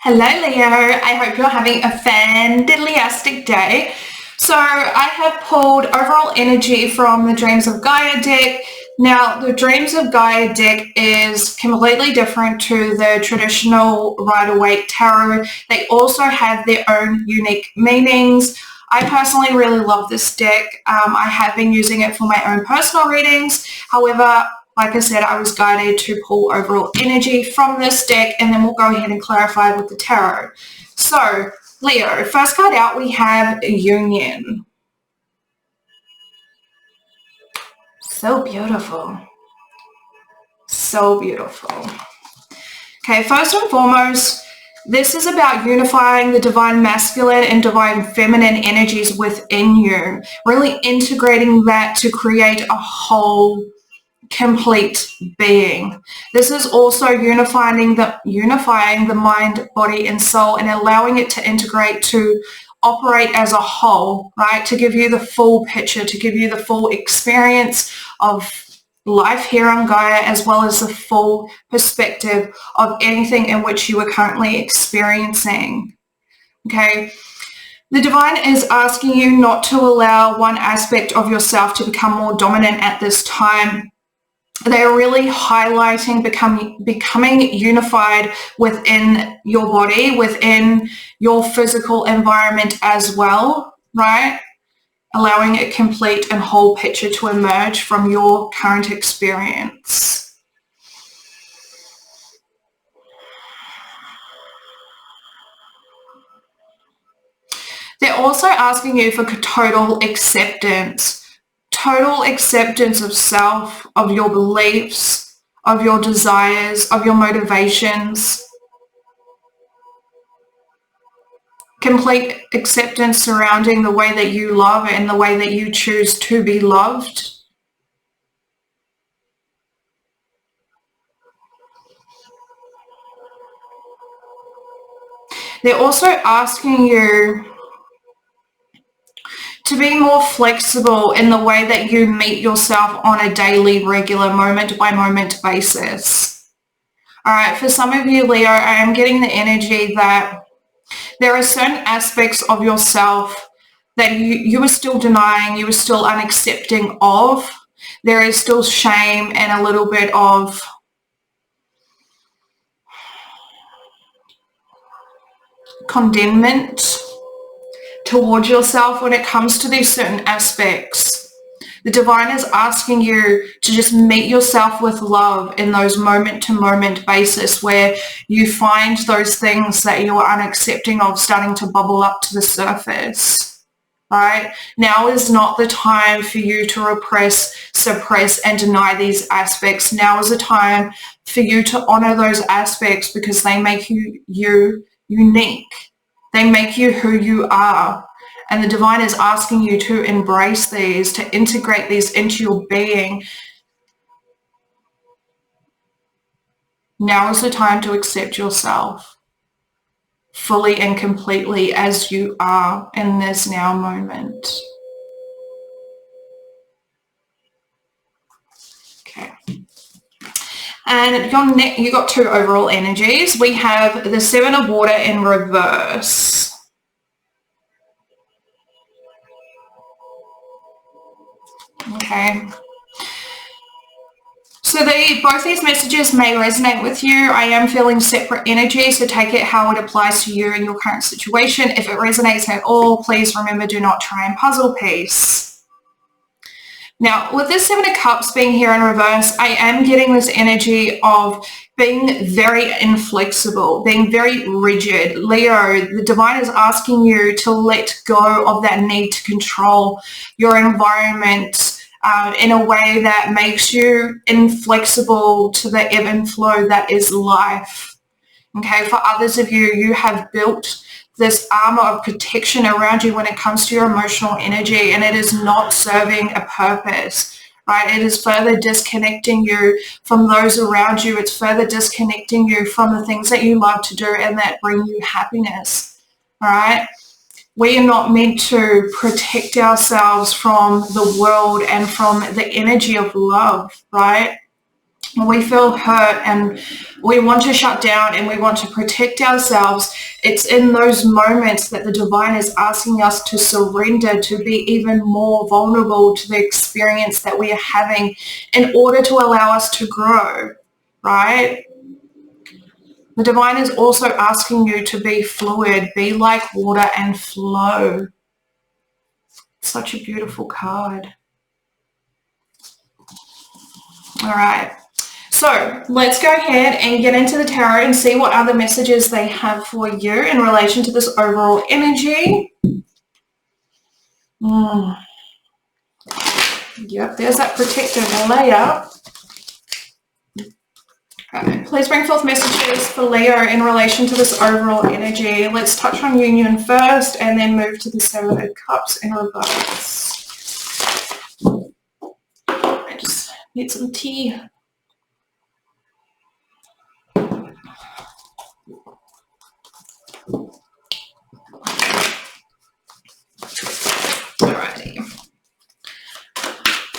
Hello Leo, I hope you're having a fantastic day. So I have pulled overall energy from the Dreams of Gaia deck. Now the Dreams of Gaia deck is completely different to the traditional Rider-Waite tarot. They also have their own unique meanings. I personally really love this deck. I have been using it for my own personal readings. However, like I said, I was guided to pull overall energy from this deck, and then we'll go ahead and clarify with the tarot. So, Leo, first card out, we have Union. So beautiful. So beautiful. Okay, first and foremost, this is about unifying the divine masculine and divine feminine energies within you, really integrating that to create a whole complete being. This is also unifying the mind, body and soul, and allowing it to integrate to operate as a whole, right? To give you the full picture, to give you the full experience of life here on Gaia, as well as the full perspective of anything in which you are currently experiencing. Okay. The divine is asking you not to allow one aspect of yourself to become more dominant at this time. They're really highlighting becoming unified within your body, within your physical environment as well, right? Allowing a complete and whole picture to emerge from your current experience. They're also asking you for total acceptance of self, of your beliefs, of your desires, of your motivations. Complete acceptance surrounding the way that you love and the way that you choose to be loved. They're also asking you to be more flexible in the way that you meet yourself on a daily, regular, moment-by-moment basis. All right, for some of you, Leo, I am getting the energy that there are certain aspects of yourself that you are still denying, you are still unaccepting of. There is still shame and a little bit of condemnment towards yourself when it comes to these certain aspects. The divine is asking you to just meet yourself with love in those moment-to-moment basis where you find those things that you are unaccepting of starting to bubble up to the surface. Right? Now is not the time for you to repress, suppress, and deny these aspects. Now is the time for you to honor those aspects because they make you unique. They make you who you are. And the divine is asking you to embrace these, to integrate these into your being. Now is the time to accept yourself fully and completely as you are in this now moment. Okay. And you got two overall energies. We have the Seven of Water in reverse. Okay. So both these messages may resonate with you. I am feeling separate energy, so take it how it applies to you in your current situation. If it resonates at all, please remember, do not try and puzzle piece. Now, with this Seven of Cups being here in reverse, I am getting this energy of being very inflexible, being very rigid. Leo, the divine is asking you to let go of that need to control your environment in a way that makes you inflexible to the ebb and flow that is life. Okay, for others of you, you have built this armor of protection around you when it comes to your emotional energy, and it is not serving a purpose, right? It is further disconnecting you from those around you. It's further disconnecting you from the things that you love to do and that bring you happiness, all right? We are not meant to protect ourselves from the world and from the energy of love, right? we feel hurt and we want to shut down and we want to protect ourselves, it's in those moments that the divine is asking us to surrender, to be even more vulnerable to the experience that we are having in order to allow us to grow, right? The divine is also asking you to be fluid, be like water and flow. Such a beautiful card. All right. So let's go ahead and get into the tarot and see what other messages they have for you in relation to this overall energy. Yep, there's that protective layer. Okay. Please bring forth messages for Leo in relation to this overall energy. Let's touch on union first and then move to the Seven of Cups in reverse. I just need some tea. Alrighty.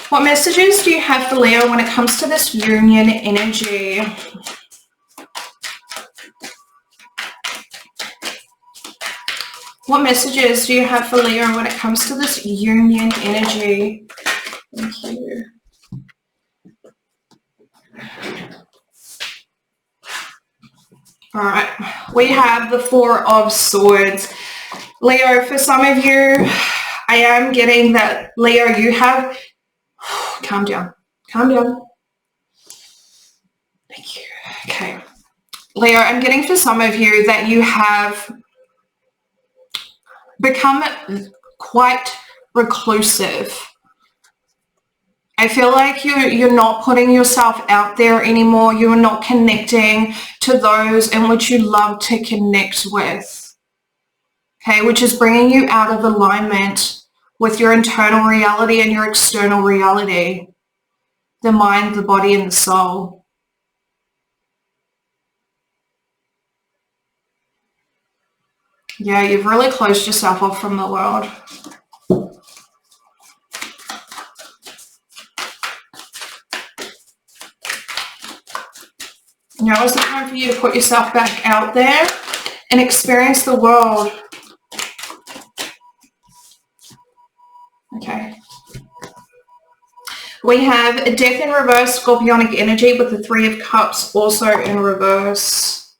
What messages do you have for Leo when it comes to this union energy? What messages do you have for Leo when it comes to this union energy? Thank you. All right, we have the Four of Swords. Leo, for some of you, I am getting that, Leo, you have, calm down, calm down. Thank you. Okay. Leo, I'm getting for some of you that you have become quite reclusive. I feel like you're not putting yourself out there anymore. You're not connecting to those in which you love to connect with. Okay, which is bringing you out of alignment with your internal reality and your external reality, the mind, the body, and the soul. Yeah, you've really closed yourself off from the world. Now is the time for you to put yourself back out there and experience the world. Okay. We have a Death in reverse, Scorpionic energy with the Three of Cups also in reverse.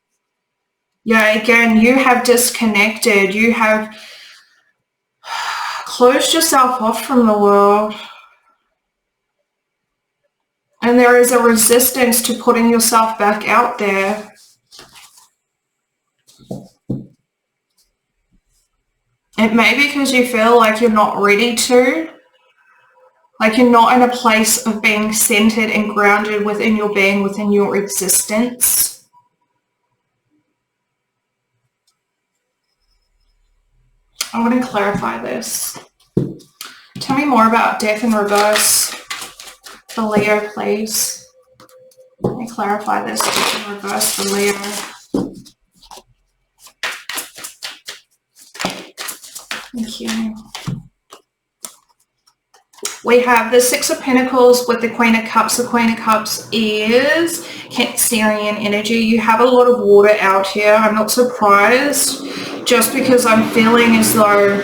Yeah, again, you have disconnected. You have closed yourself off from the world. And there is a resistance to putting yourself back out there. It may be because you feel like you're not ready to. Like you're not in a place of being centered and grounded within your being, within your existence. I want to clarify this. Tell me more about Death in reverse for Leo, please. Let me clarify this. Death in reverse for Leo. Thank you. We have the Six of Pentacles with the Queen of Cups. The Queen of Cups is Cancerian energy. You have a lot of water out here. I'm not surprised, just because I'm feeling as though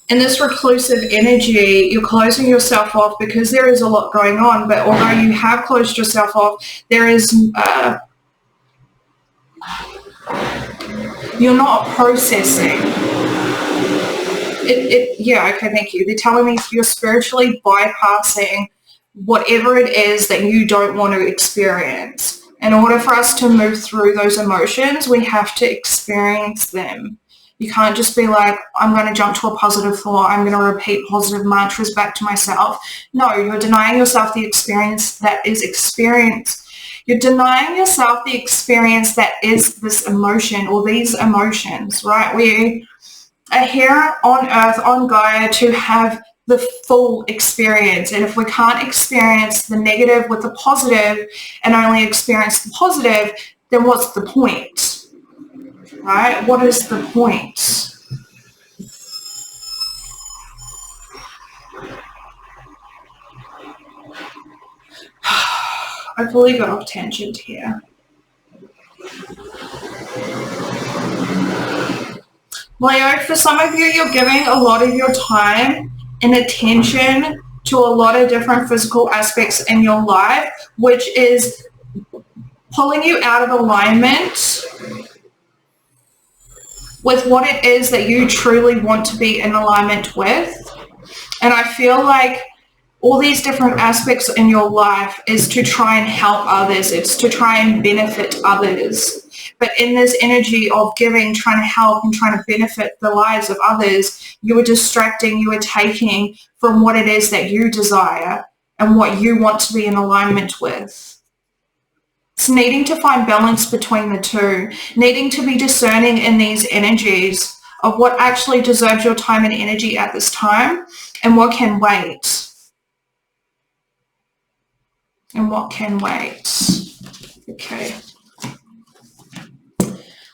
in this reclusive energy, you're closing yourself off because there is a lot going on. But although you have closed yourself off, there is, you're not processing. Yeah, okay, thank you. They're telling me you're spiritually bypassing whatever it is that you don't want to experience. In order for us to move through those emotions, we have to experience them. You can't just be like, I'm going to jump to a positive thought. I'm going to repeat positive mantras back to myself. No, you're denying yourself the experience that is experience. You're denying yourself the experience that is this emotion or these emotions, right? We are here on Earth, on Gaia, to have the full experience. And if we can't experience the negative with the positive and only experience the positive, then what's the point? Right? What is the point? I fully got off tangent here. Leo, for some of you, you're giving a lot of your time and attention to a lot of different physical aspects in your life, which is pulling you out of alignment with what it is that you truly want to be in alignment with. And I feel like all these different aspects in your life is to try and help others. It's to try and benefit others. But in this energy of giving, trying to help and trying to benefit the lives of others, you are distracting, you are taking from what it is that you desire and what you want to be in alignment with. It's needing to find balance between the two, needing to be discerning in these energies of what actually deserves your time and energy at this time and what can wait. And what can wait. Okay.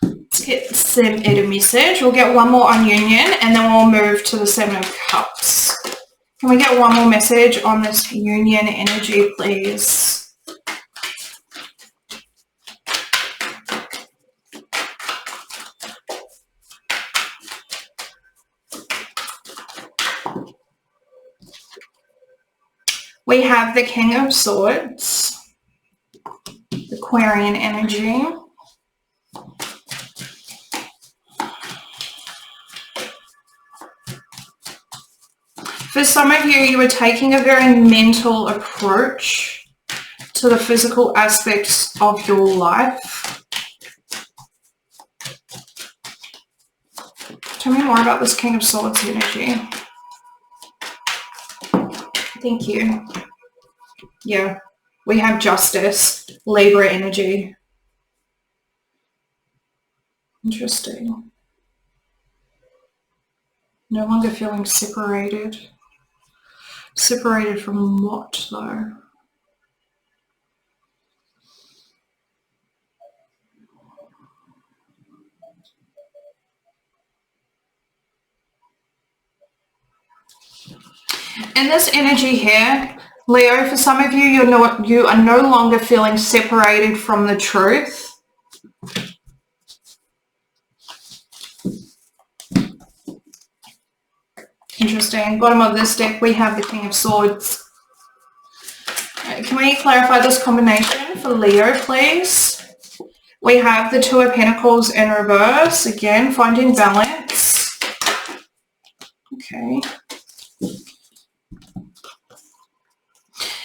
Let's get some edit message. We'll get one more on union and then we'll move to the Seven of Cups. Can we get one more message on this union energy, please? We have the King of Swords, the Aquarian energy. For some of you, you are taking a very mental approach to the physical aspects of your life. Tell me more about this King of Swords energy. Thank you. Yeah, we have Justice, Libra energy. Interesting. No longer feeling separated. Separated from what, though? In this energy here, Leo, for some of you, you are no longer feeling separated from the truth. Interesting. Bottom of this deck, we have the King of Swords. Can we clarify this combination for Leo, please? We have the Two of Pentacles in reverse. Again, finding balance. Okay.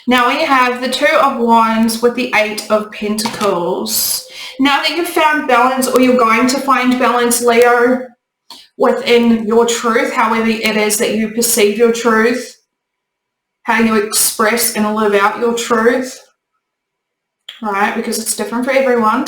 Now we have the Two of Wands with the Eight of Pentacles. Now that you've found balance, or you're going to find balance, Leo, within your truth, however it is that you perceive your truth, how you express and live out your truth, right? Because it's different for everyone.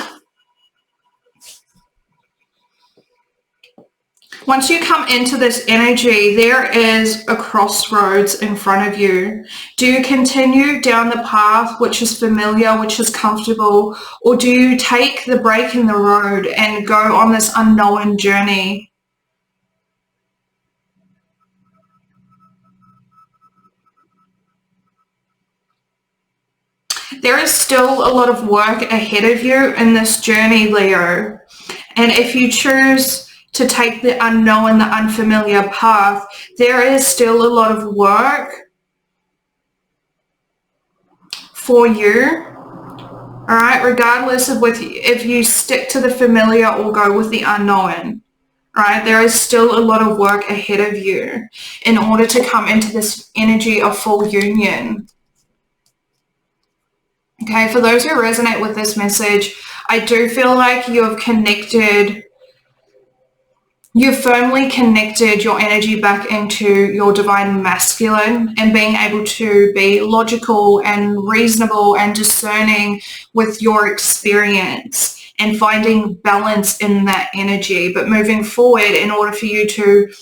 Once you come into this energy, there is a crossroads in front of you. Do you continue down the path which is familiar, which is comfortable, or do you take the break in the road and go on this unknown journey? There is still a lot of work ahead of you in this journey, Leo. And if you choose to take the unknown, the unfamiliar path, there is still a lot of work for you. All right, regardless of if you stick to the familiar or go with the unknown. Right, there is still a lot of work ahead of you in order to come into this energy of full union. Okay, for those who resonate with this message, I do feel like you've firmly connected your energy back into your divine masculine and being able to be logical and reasonable and discerning with your experience and finding balance in that energy. But moving forward, in order for you to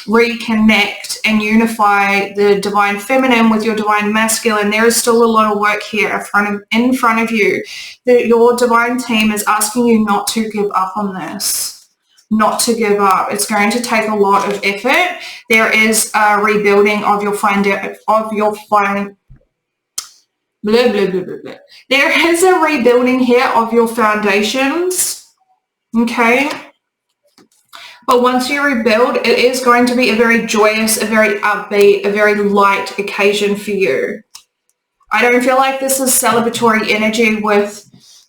reconnect and unify the divine feminine with your divine masculine, there is still a lot of work here in front of you. Your divine team is asking you not to give up on this, not to give up. It's going to take a lot of effort. There is a rebuilding of your blah, blah, blah, blah, blah. There is a rebuilding here of your foundations, okay? But once you rebuild, it is going to be a very joyous, a very upbeat, a very light occasion for you. I don't feel like this is celebratory energy with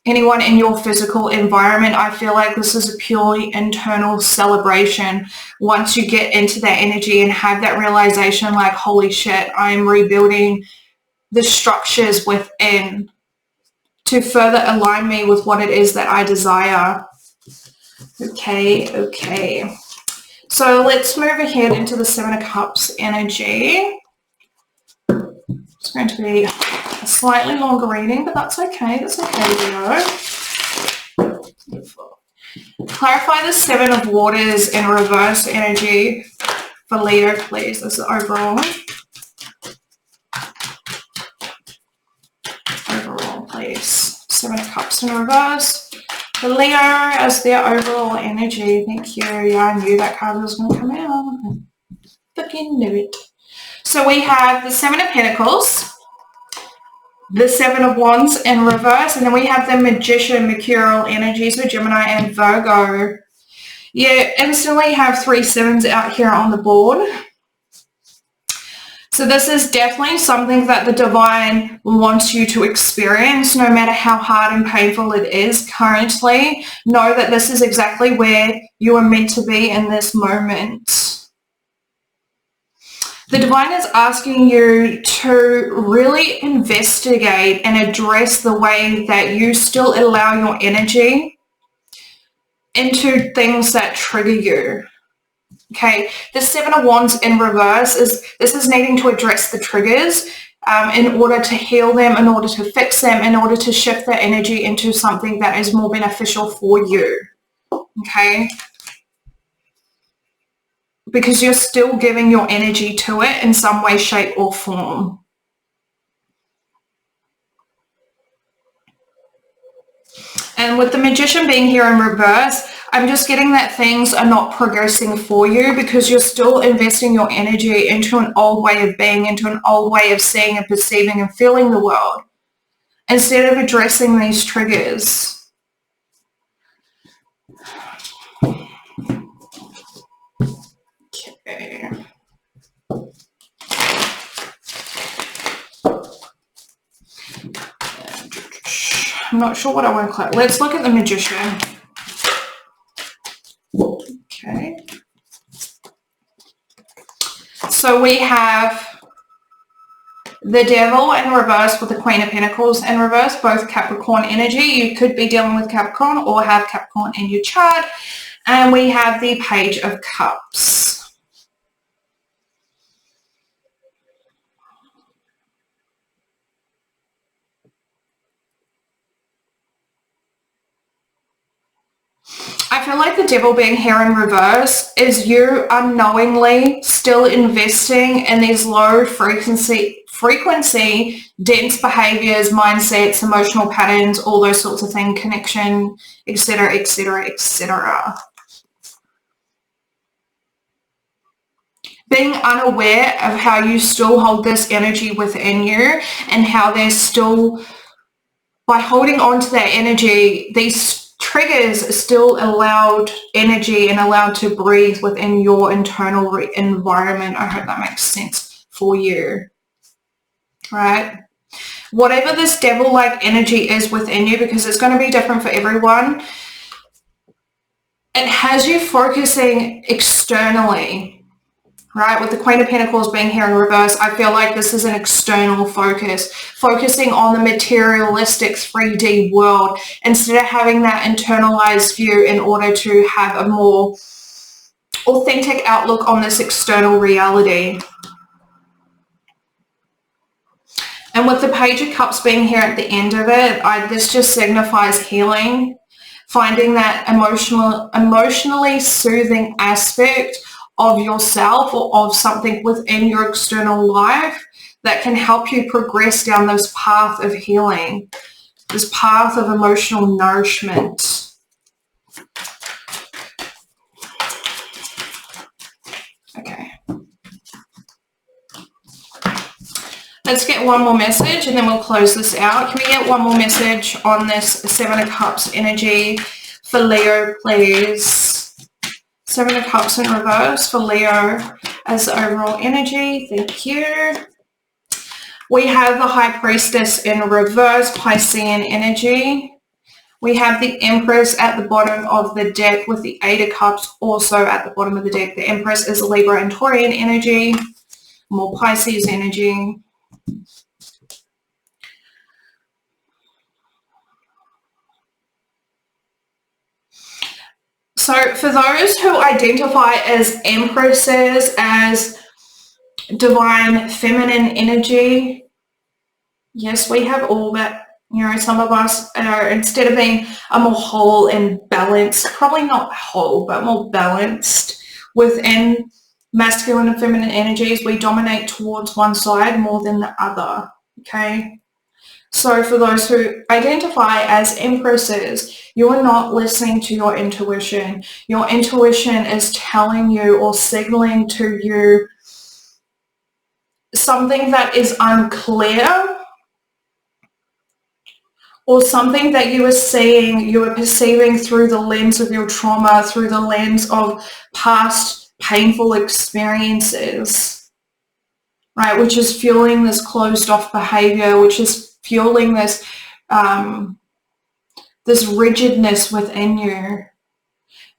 anyone in your physical environment. I feel like this is a purely internal celebration. Once you get into that energy and have that realization like, holy shit, I'm rebuilding the structures within to further align me with what it is that I desire. Okay. So let's move ahead into the Seven of Cups energy. It's going to be a slightly longer reading, but that's okay. That's okay, Leo. Beautiful. Clarify the Seven of Waters in reverse energy for Leo, please. This is overall. Overall, please. Seven of Cups in reverse. For Leo as their overall energy. Thank you. Yeah, I knew that card was going to come out. I fucking knew it. So we have the Seven of Pentacles, the Seven of Wands in reverse, and then we have the Magician, Mercurial energies with Gemini and Virgo. Yeah, instantly have 3 sevens out here on the board. So this is definitely something that the divine wants you to experience, no matter how hard and painful it is currently. Know that this is exactly where you are meant to be in this moment. The divine is asking you to really investigate and address the way that you still allow your energy into things that trigger you. Okay, the Seven of Wands in reverse is needing to address the triggers in order to heal them, in order to fix them, in order to shift the energy into something that is more beneficial for you. Okay. Because you're still giving your energy to it in some way, shape, or form. And with the Magician being here in reverse, I'm just getting that things are not progressing for you because you're still investing your energy into an old way of being, into an old way of seeing and perceiving and feeling the world, instead of addressing these triggers. Okay. I'm not sure what I want to collect. Let's look at the Magician. Okay. So we have the Devil in reverse with the Queen of Pentacles in reverse, both Capricorn energy. You could be dealing with Capricorn or have Capricorn in your chart. And we have the Page of Cups. I feel like the Devil being here in reverse is you unknowingly still investing in these low frequency, dense behaviors, mindsets, emotional patterns, all those sorts of things, connection, etc., etc., etc. Being unaware of how you still hold this energy within you and how there's still, by holding on to that energy, these triggers are still allowed energy and allowed to breathe within your internal environment. I hope that makes sense for you, right? Whatever this devil-like energy is within you, because it's going to be different for everyone, it has you focusing externally. Right, with the Queen of Pentacles being here in reverse, I feel like this is an external focus, focusing on the materialistic 3D world instead of having that internalized view in order to have a more authentic outlook on this external reality. And with the Page of Cups being here at the end of it, this just signifies healing, finding that emotionally soothing aspect of yourself or of something within your external life that can help you progress down this path of healing, this path of emotional nourishment. Okay. Let's get one more message and then we'll close this out. Can we get one more message on this Seven of Cups energy for Leo, please? Seven of Cups in reverse for Leo as overall energy. Thank you. We have the High Priestess in reverse, Piscean energy. We have the Empress at the bottom of the deck with the Eight of Cups also at the bottom of the deck. The Empress is Libra and Taurian energy, more Pisces energy. So for those who identify as Empresses, as divine feminine energy, yes, we have all that. You know, some of us are, instead of being a more whole and balanced, probably not whole, but more balanced within masculine and feminine energies, we dominate towards one side more than the other, okay? So for those who identify as Empresses, you're not listening to your intuition. Your intuition is telling you or signaling to you something that is unclear, or something that you are seeing, you are perceiving through the lens of your trauma, through the lens of past painful experiences, right? Which is fueling this closed off behavior, which is fueling this, this rigidness within you.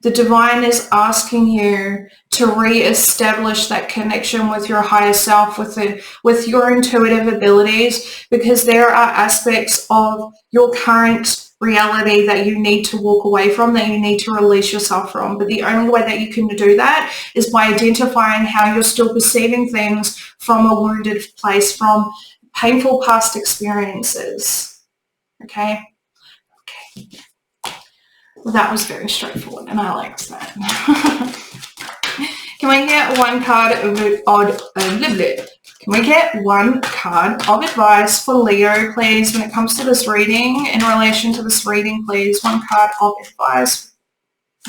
The divine is asking you to re-establish that connection with your higher self, with your intuitive abilities, because there are aspects of your current reality that you need to walk away from, that you need to release yourself from. But the only way that you can do that is by identifying how you're still perceiving things from a wounded place, from painful past experiences. Okay? Okay. Well, that was very straightforward, and I liked that. Can we get one card of Can we get one card of advice for Leo, please, when it comes to this reading? In relation to this reading, please, one card of advice.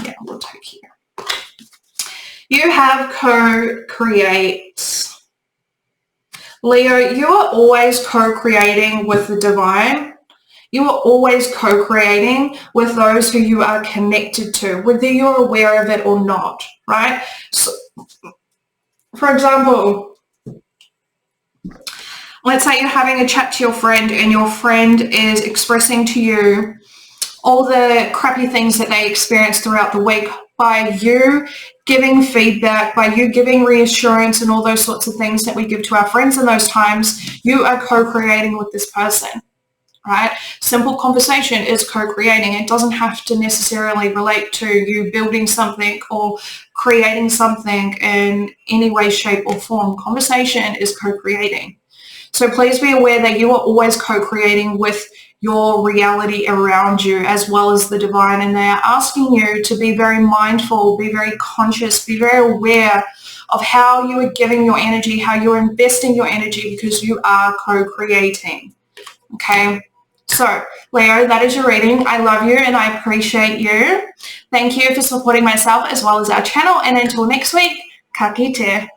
Yeah, we'll take here. You have co-create. Leo, you are always co-creating with the divine. You are always co-creating with those who you are connected to, whether you're aware of it or not, right? So, for example, let's say you're having a chat to your friend and your friend is expressing to you all the crappy things that they experienced throughout the week. By you giving feedback, by you giving reassurance and all those sorts of things that we give to our friends in those times, you are co-creating with this person. Right? Simple conversation is co-creating. It doesn't have to necessarily relate to you building something or creating something in any way, shape or form. Conversation is co-creating. So please be aware that you are always co-creating with your reality around you as well as the divine, and they are asking you to be very mindful, be very conscious, be very aware of how you are giving your energy, how you're investing your energy, because you are co-creating. Okay? So, Leo, that is your reading. I love you and I appreciate you. Thank you for supporting myself as well as our channel. And until next week, ka kite.